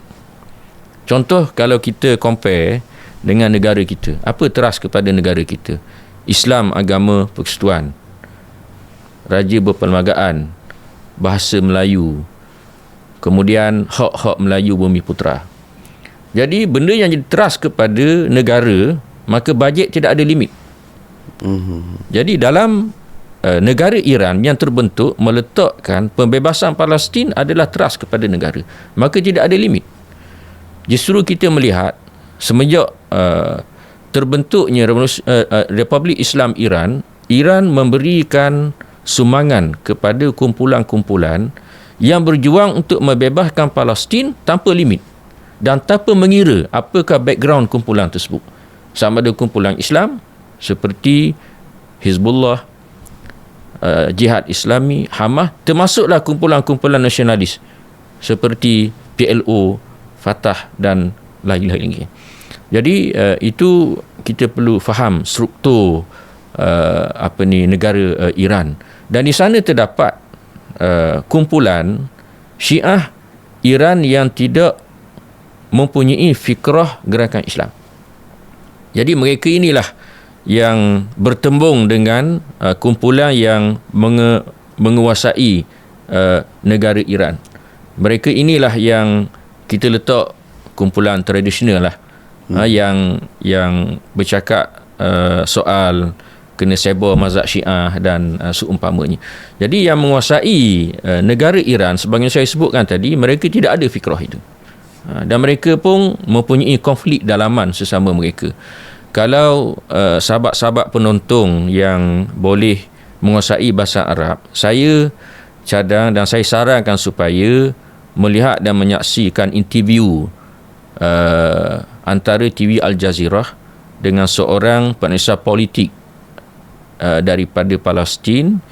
Contoh, kalau kita compare dengan negara kita, apa teras kepada negara kita? Islam, agama, persekutuan, raja berperlembagaan, bahasa Melayu, kemudian hak-hak Melayu Bumi Putera. Jadi benda yang jadi teras kepada negara, maka bajet tidak ada limit. Jadi dalam negara Iran yang terbentuk meletakkan pembebasan Palestin adalah teras kepada negara, maka tidak ada limit. Justru kita melihat semenjak terbentuknya Republik Islam Iran, Iran memberikan sumbangan kepada kumpulan-kumpulan yang berjuang untuk membebaskan Palestin tanpa limit dan tanpa mengira apakah background kumpulan tersebut. Sama ada kumpulan Islam seperti Hizbullah, Jihad Islami, Hamas, termasuklah kumpulan-kumpulan nasionalis seperti PLO, Fatah dan lain-lain lagi. Jadi itu kita perlu faham struktur negara Iran. Dan di sana terdapat kumpulan Syiah Iran yang tidak mempunyai fikrah gerakan Islam. Jadi mereka inilah yang bertembung dengan kumpulan yang menguasai negara Iran. Mereka inilah yang kita letak kumpulan tradisional lah, yang bercakap soal kena seba mazhab Syiah dan seumpamanya. Jadi yang menguasai negara Iran, sebagaimana saya sebutkan tadi, mereka tidak ada fikrah itu. Dan mereka pun mempunyai konflik dalaman sesama mereka. Kalau sahabat-sahabat penonton yang boleh menguasai bahasa Arab, saya cadang dan saya sarankan supaya melihat dan menyaksikan interview antara TV Al Jazeera dengan seorang penasihat politik daripada Palestin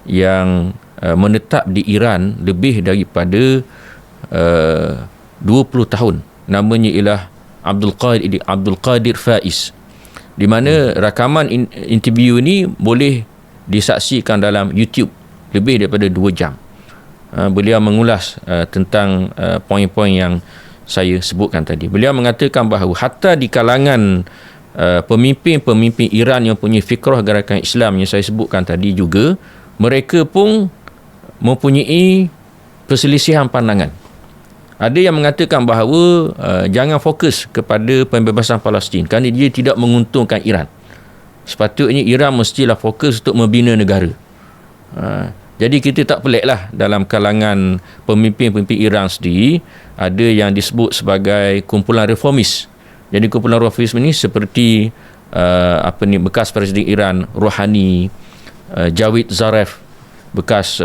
yang menetap di Iran lebih daripada 20 tahun. Namanya ialah Abdul Qadir Faiz, di mana rakaman interview ini boleh disaksikan dalam YouTube lebih daripada 2 jam. Beliau mengulas tentang poin-poin yang saya sebutkan tadi. Beliau mengatakan bahawa hatta di kalangan pemimpin-pemimpin Iran yang punya fikrah gerakan Islam yang saya sebutkan tadi juga, mereka pun mempunyai perselisihan pandangan. Ada yang mengatakan bahawa jangan fokus kepada pembebasan Palestin kerana dia tidak menguntungkan Iran. Sepatutnya Iran mestilah fokus untuk membina negara. Jadi kita tak peliklah dalam kalangan pemimpin-pemimpin Iran sendiri ada yang disebut sebagai kumpulan reformis. Jadi kumpulan reformis ini seperti bekas Presiden Iran Rouhani, Jawid Zarif, bekas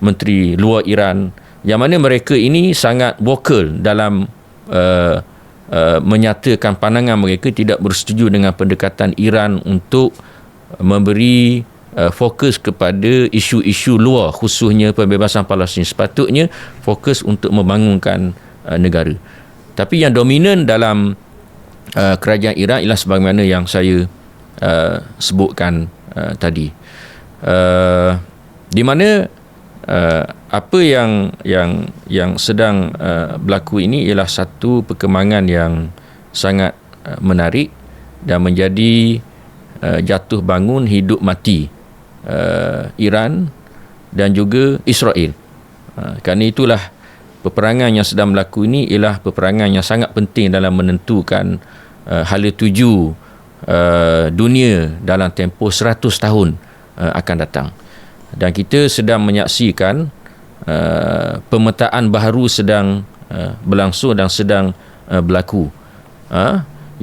Menteri Luar Iran, yang mana mereka ini sangat vokal dalam menyatakan pandangan mereka tidak bersetuju dengan pendekatan Iran untuk memberi fokus kepada isu-isu luar, khususnya pembebasan Palestin. Sepatutnya fokus untuk membangunkan negara. Tapi yang dominan dalam kerajaan Iran ialah sebagaimana yang saya sebutkan tadi, di mana apa yang sedang berlaku ini ialah satu perkembangan yang sangat menarik dan menjadi jatuh bangun hidup mati Iran dan juga Israel. Kerana itulah peperangan yang sedang berlaku ini ialah peperangan yang sangat penting dalam menentukan hala tuju dunia dalam tempoh 100 tahun akan datang. Dan kita sedang menyaksikan pemetaan baharu sedang berlangsung dan sedang berlaku,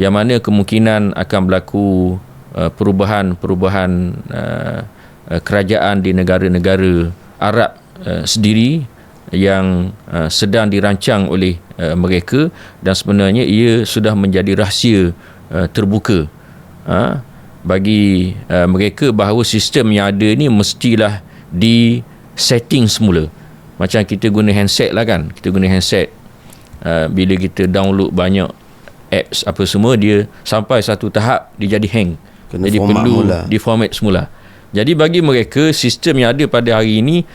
yang mana kemungkinan akan berlaku perubahan-perubahan kerajaan di negara-negara Arab sendiri yang sedang dirancang oleh mereka, dan sebenarnya ia sudah menjadi rahsia terbuka bagi mereka bahawa sistem yang ada ni mestilah di setting semula. Macam kita guna handset lah kan, kita guna handset, bila kita download banyak apps apa semua, dia sampai satu tahap dia jadi hang, jadi perlu diformat semula. Jadi bagi mereka, sistem yang ada pada hari ini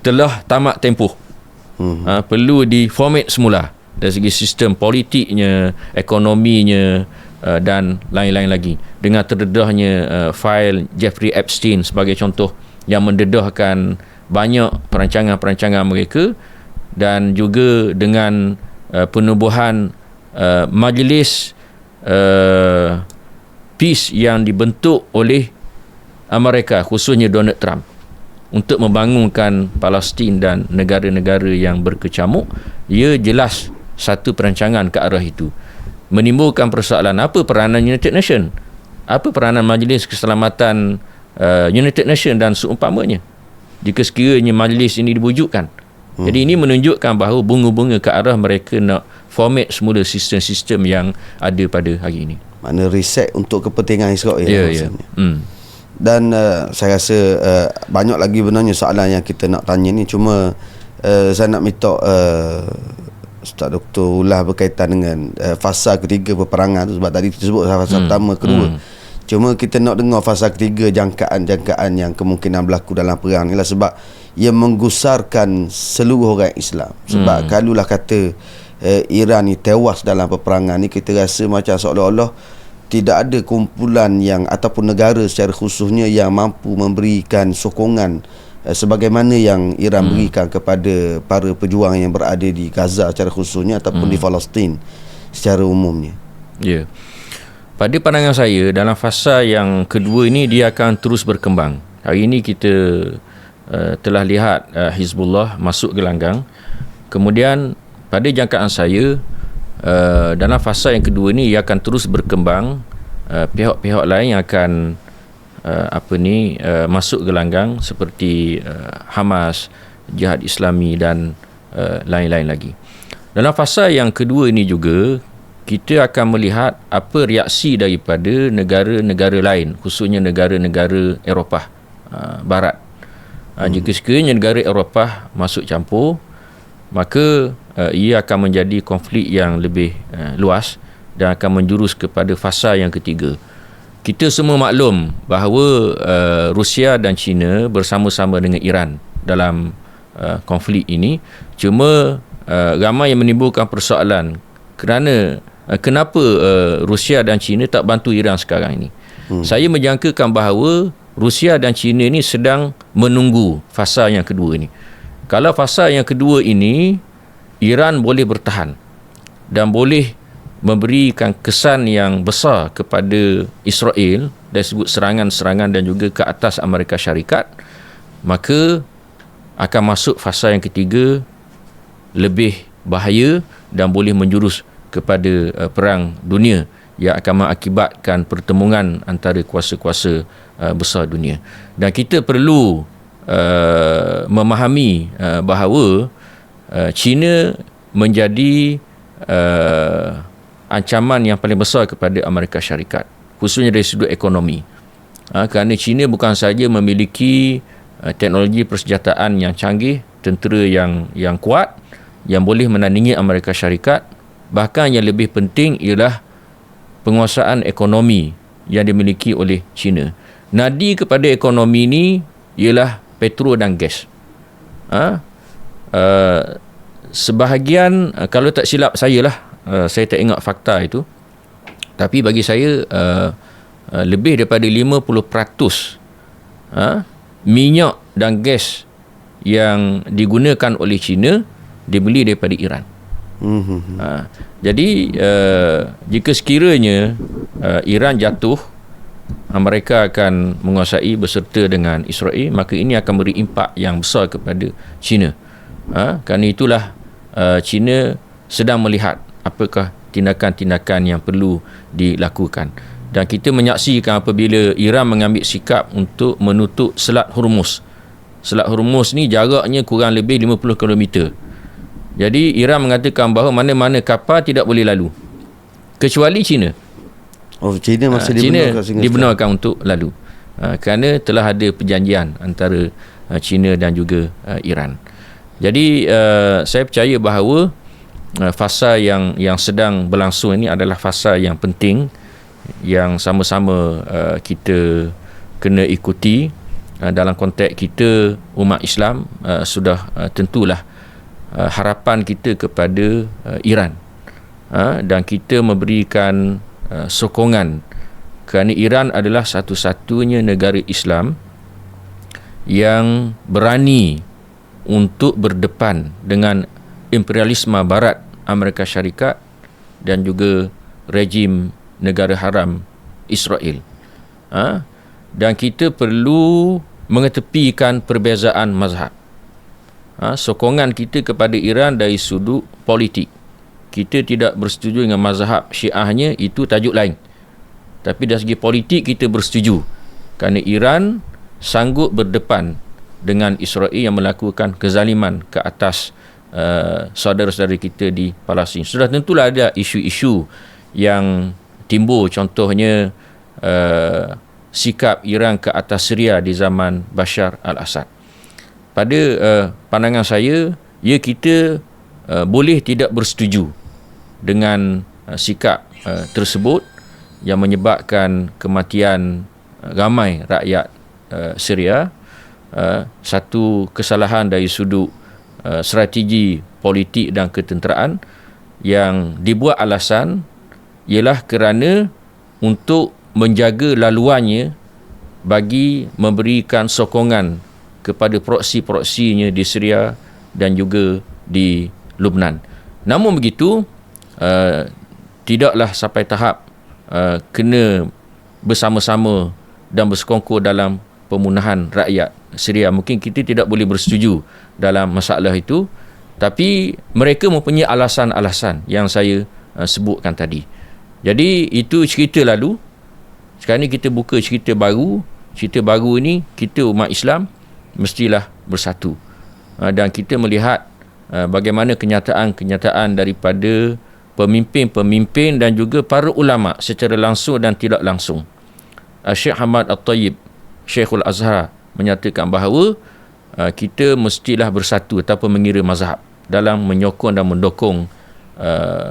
telah tamat tempoh, perlu diformat semula dari segi sistem politiknya, ekonominya, dan lain-lain lagi. Dengan terdedahnya fail Jeffrey Epstein sebagai contoh yang mendedahkan banyak perancangan-perancangan mereka, dan juga dengan penubuhan majlis peace yang dibentuk oleh Amerika, khususnya Donald Trump, untuk membangunkan Palestin dan negara-negara yang berkecamuk. Ia jelas satu perancangan ke arah itu. Menimbulkan persoalan, apa peranan United Nations, apa peranan Majlis Keselamatan United Nations dan seumpamanya jika sekiranya majlis ini diwujudkan. Jadi ini menunjukkan bahawa bunga-bunga ke arah mereka nak format semula sistem-sistem yang ada pada hari ini. Mana riset untuk kepentingan Israel. Ya. Dan saya rasa banyak lagi benarnya soalan yang kita nak tanya ni. Cuma saya nak minta Ustaz Dr. Ulah berkaitan dengan fasa ketiga peperangan tu, sebab tadi kita sebut fasa pertama, kedua. Cuma kita nak dengar fasa ketiga, jangkaan-jangkaan yang kemungkinan berlaku dalam perang ni lah, sebab ia menggusarkan seluruh orang Islam. Sebab kalulah kata Iran ni tewas dalam peperangan ni, kita rasa macam seolah-olah tidak ada kumpulan yang ataupun negara secara khususnya yang mampu memberikan sokongan sebagaimana yang Iran berikan kepada para pejuang yang berada di Gaza secara khususnya ataupun di Palestin secara umumnya. Ya. Pada pandangan saya, dalam fasa yang kedua ini dia akan terus berkembang. Hari ini kita telah lihat Hizbullah masuk gelanggang. Kemudian pada jangkaan saya, dalam fasa yang kedua ini ia akan terus berkembang. Pihak-pihak lain yang akan masuk gelanggang seperti Hamas, Jihad Islami dan lain-lain lagi. Dalam fasa yang kedua ini juga kita akan melihat apa reaksi daripada negara-negara lain, khususnya negara-negara Eropah Barat. Jika sekiranya negara Eropah masuk campur, maka ia akan menjadi konflik yang lebih luas dan akan menjurus kepada fasa yang ketiga. Kita semua maklum bahawa Rusia dan China bersama-sama dengan Iran dalam konflik ini. Cuma ramai yang menimbulkan persoalan kenapa Rusia dan China tak bantu Iran sekarang ini. Saya menjangkakan bahawa Rusia dan China ini sedang menunggu fasa yang kedua ini. Kalau fasa yang kedua ini, Iran boleh bertahan dan boleh memberikan kesan yang besar kepada Israel dari segi serangan-serangan dan juga ke atas Amerika Syarikat, maka akan masuk fasa yang ketiga lebih bahaya dan boleh menjurus kepada perang dunia yang akan mengakibatkan pertemuan antara kuasa-kuasa besar dunia. Dan kita perlu memahami bahawa China menjadi ancaman yang paling besar kepada Amerika Syarikat, khususnya dari sudut ekonomi. Kerana China bukan sahaja memiliki teknologi persenjataan yang canggih, tentera yang kuat, yang boleh menandingi Amerika Syarikat. Bahkan yang lebih penting ialah penguasaan ekonomi yang dimiliki oleh China. Nadi kepada ekonomi ini ialah petro dan gas. Sebahagian, kalau tak silap saya lah, saya tak ingat fakta itu, tapi bagi saya lebih daripada 50% minyak dan gas yang digunakan oleh China dibeli daripada Iran. Jadi jika sekiranya Iran jatuh, mereka akan menguasai beserta dengan Israel, maka ini akan beri impak yang besar kepada China. Kerana itulah China sedang melihat apakah tindakan-tindakan yang perlu dilakukan. Dan kita menyaksikan apabila Iran mengambil sikap untuk menutup Selat Hormuz. Selat Hormuz ni jaraknya kurang lebih 50 km. Jadi Iran mengatakan bahawa mana-mana kapal tidak boleh lalu kecuali China. China masih dibenarkan untuk lalu. Kerana telah ada perjanjian antara China dan juga Iran. Jadi saya percaya bahawa fasa yang sedang berlangsung ini adalah fasa yang penting, yang sama-sama kita kena ikuti. Dalam konteks kita umat Islam, sudah tentulah harapan kita kepada Iran, dan kita memberikan sokongan kerana Iran adalah satu-satunya negara Islam yang berani untuk berdepan dengan imperialisme Barat Amerika Syarikat dan juga rejim negara haram Israel. Dan kita perlu mengetepikan perbezaan mazhab. Sokongan kita kepada Iran dari sudut politik. Kita tidak bersetuju dengan mazhab Syiahnya, itu tajuk lain. Tapi dari segi politik kita bersetuju kerana Iran sanggup berdepan dengan Israel yang melakukan kezaliman ke atas saudara-saudara kita di Palestin. Sudah tentulah ada isu-isu yang timbul, contohnya sikap Iran ke atas Syria di zaman Bashar al-Assad. Pada pandangan saya, kita boleh tidak bersetuju dengan sikap tersebut yang menyebabkan kematian ramai rakyat Syria. Satu kesalahan dari sudut strategi politik dan ketenteraan yang dibuat alasan ialah kerana untuk menjaga laluannya bagi memberikan sokongan kepada proksi-proksinya di Syria dan juga di Lubnan. Namun begitu, tidaklah sampai tahap kena bersama-sama dan bersekongkol dalam pemunahan rakyat Syria. Mungkin kita tidak boleh bersetuju dalam masalah itu, tapi mereka mempunyai alasan-alasan yang saya sebutkan tadi. Jadi itu cerita lalu. Sekarang ni kita buka cerita baru. Cerita baru ini, kita umat Islam mestilah bersatu. Dan kita melihat bagaimana kenyataan-kenyataan daripada pemimpin-pemimpin dan juga para ulama secara langsung dan tidak langsung. Syekh Hamad At-Tayyib, Syekhul Azhar, menyatakan bahawa kita mestilah bersatu tanpa mengira mazhab dalam menyokong dan mendukung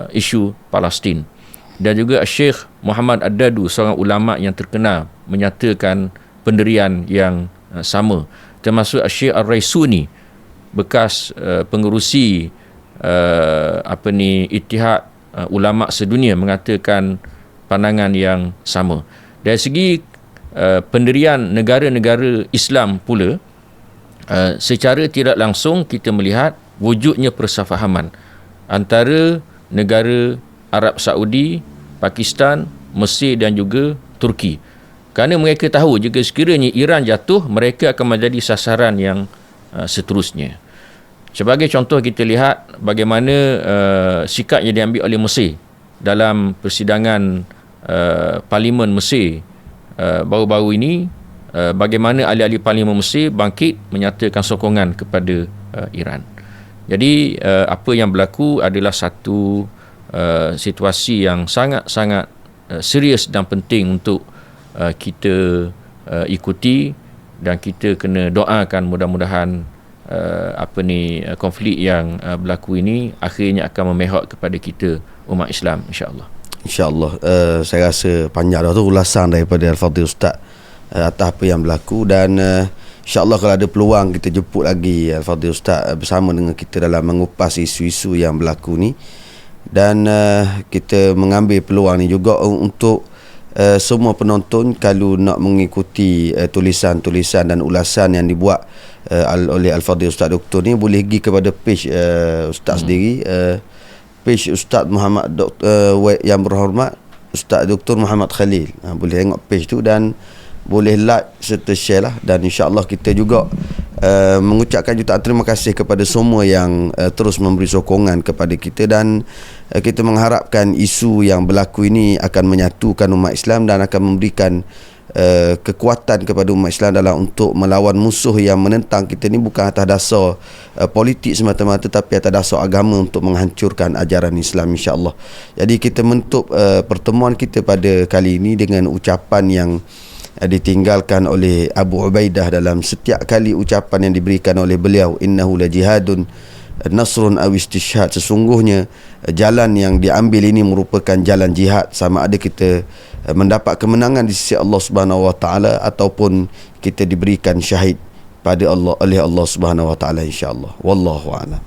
isu Palestin. Dan juga Syekh Muhammad Ad-Dadu, seorang ulama yang terkenal, menyatakan pendirian yang sama. Termasuk Syekh Ar-Raisuni, bekas pengerusi Ittihad Ulama Sedunia, mengatakan pandangan yang sama. Dari segi pendirian negara-negara Islam pula, secara tidak langsung kita melihat wujudnya persefahaman antara negara Arab Saudi, Pakistan, Mesir dan juga Turki. Kerana mereka tahu jika sekiranya Iran jatuh, mereka akan menjadi sasaran yang seterusnya. Sebagai contoh, kita lihat bagaimana sikap yang diambil oleh Mesir dalam persidangan Parlimen Mesir baru-baru ini, bagaimana ahli-ahli Parlimen Mesir bangkit menyatakan sokongan kepada Iran. Jadi apa yang berlaku adalah satu situasi yang sangat-sangat serius dan penting untuk kita ikuti, dan kita kena doakan mudah-mudahan konflik yang berlaku ini akhirnya akan memihak kepada kita umat Islam, insya-Allah. InsyaAllah. Saya rasa panjang dah tu ulasan daripada Al-Fadhil Ustaz atas apa yang berlaku, dan InsyaAllah kalau ada peluang kita jemput lagi Al-Fadhil Ustaz bersama dengan kita dalam mengupas isu-isu yang berlaku ni, dan kita mengambil peluang ni juga untuk semua penonton kalau nak mengikuti tulisan-tulisan dan ulasan yang dibuat oleh Al-Fadhil Ustaz Doktor ni, boleh pergi kepada page Ustaz sendiri, page Ustaz Muhammad yang berhormat Ustaz Dr. Muhammad Khalil. Boleh tengok page tu dan boleh like serta share lah. Dan insyaAllah kita juga mengucapkan jutaan terima kasih kepada semua yang terus memberi sokongan kepada kita, dan kita mengharapkan isu yang berlaku ini akan menyatukan umat Islam dan akan memberikan kekuatan kepada umat Islam dalam untuk melawan musuh yang menentang kita ni, bukan atas dasar politik semata-mata, tapi atas dasar agama untuk menghancurkan ajaran Islam, insyaAllah. Jadi kita menutup pertemuan kita pada kali ini dengan ucapan yang ditinggalkan oleh Abu Ubaidah dalam setiap kali ucapan yang diberikan oleh beliau, innahu la jihadun nasrun aw istishhad, sesungguhnya jalan yang diambil ini merupakan jalan jihad, sama ada kita mendapat kemenangan di sisi Allah Subhanahu wa taala ataupun kita diberikan syahid pada Allah oleh Allah Subhanahu wa taala, insya-Allah. Wallahu a'lam.